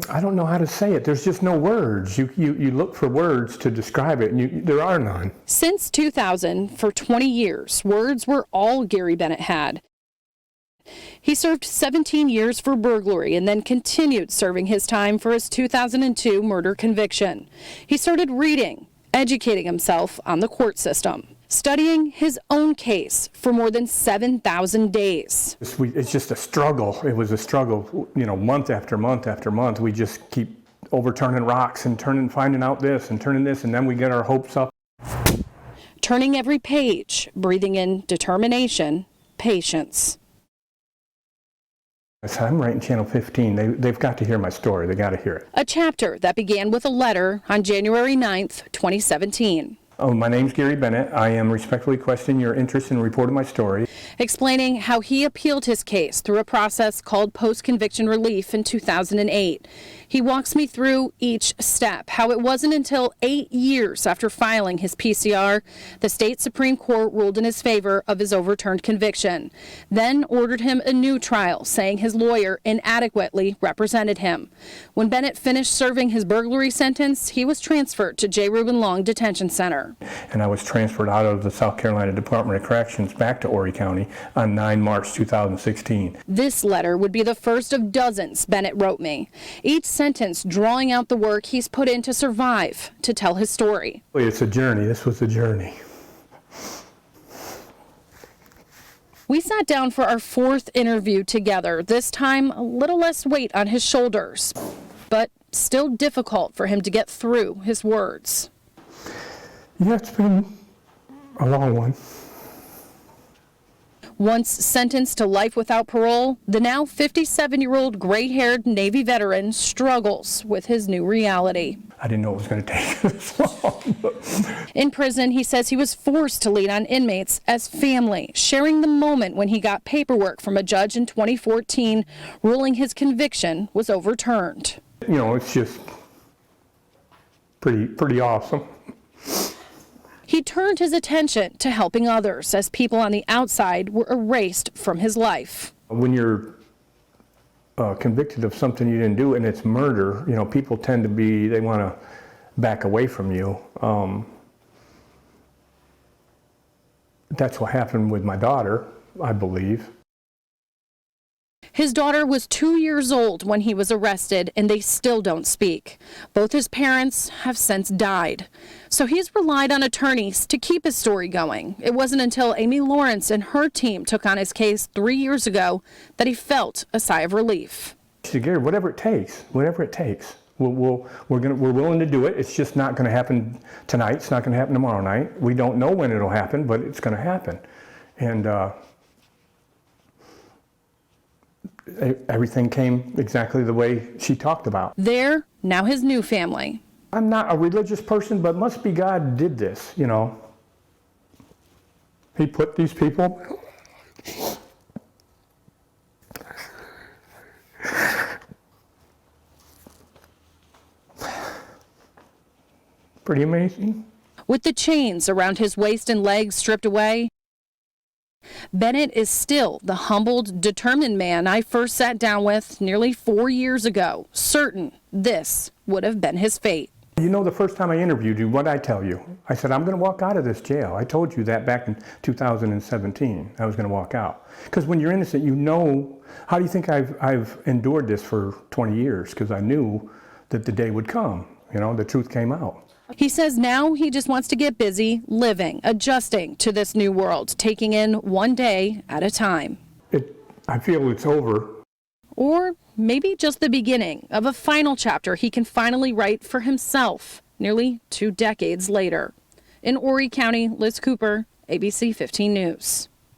I don't know how to say it. There's just no words. You look for words to describe it, and there are none. Since 2000, for 20 years, words were all Gary Bennett had. He served 17 years for burglary and then continued serving his time for his 2002 murder conviction. He started reading, educating himself on the court system, studying his own case for more than 7,000 days. It's just a struggle. It was a struggle, month after month after month. We just keep overturning rocks and finding out this and turning this, and then we get our hopes up. Turning every page, breathing in determination, patience. I said, I'm writing Channel 15. They've got to hear my story. They got to hear it. A chapter that began with a letter on January 9th, 2017. Oh, my name's Gary Bennett. I am respectfully questioning your interest in reporting my story. Explaining how he appealed his case through a process called post-conviction relief in 2008. He walks me through each step, how it wasn't until 8 years after filing his PCR, the state Supreme Court ruled in his favor of his overturned conviction, then ordered him a new trial, saying his lawyer inadequately represented him. When Bennett finished serving his burglary sentence, he was transferred to J. Reuben Long Detention Center. And I was transferred out of the South Carolina Department of Corrections back to Horry County on 9 March 2016. This letter would be the first of dozens Bennett wrote me, each sentence drawing out the work he's put in to survive, to tell his story. It's a journey. This was a journey. We sat down for our fourth interview together, this time a little less weight on his shoulders, but still difficult for him to get through his words. Yeah, it's been a long one. Once sentenced to life without parole, the now 57-year-old gray-haired Navy veteran struggles with his new reality. I didn't know it was going to take this long. In prison, he says he was forced to lean on inmates as family, sharing the moment when he got paperwork from a judge in 2014 ruling his conviction was overturned. It's just pretty awesome. He turned his attention to helping others as people on the outside were erased from his life. When you're convicted of something you didn't do and it's murder, people tend to they want to back away from you. That's what happened with my daughter, I believe. His daughter was 2 years old when he was arrested, and they still don't speak. Both his parents have since died. So he's relied on attorneys to keep his story going. It wasn't until Amy Lawrence and her team took on his case 3 years ago that he felt a sigh of relief. Gary, whatever it takes. We're willing to do it. It's just not going to happen tonight. It's not going to happen tomorrow night. We don't know when it'll happen, but it's going to happen. And everything came exactly the way she talked about. There, now his new family. I'm not a religious person, but must be God did this, He put these people. Pretty amazing. With the chains around his waist and legs stripped away, Bennett is still the humbled, determined man I first sat down with nearly 4 years ago, certain this would have been his fate. The first time I interviewed you, what did I tell you? I said, I'm going to walk out of this jail. I told you that back in 2017. I was going to walk out. Because when you're innocent, how do you think I've endured this for 20 years? Because I knew that the day would come. The truth came out. He says now he just wants to get busy living, adjusting to this new world, taking in one day at a time. I feel it's over. Or maybe just the beginning of a final chapter he can finally write for himself nearly 2 decades later. In Horry County, Liz Cooper, ABC 15 News.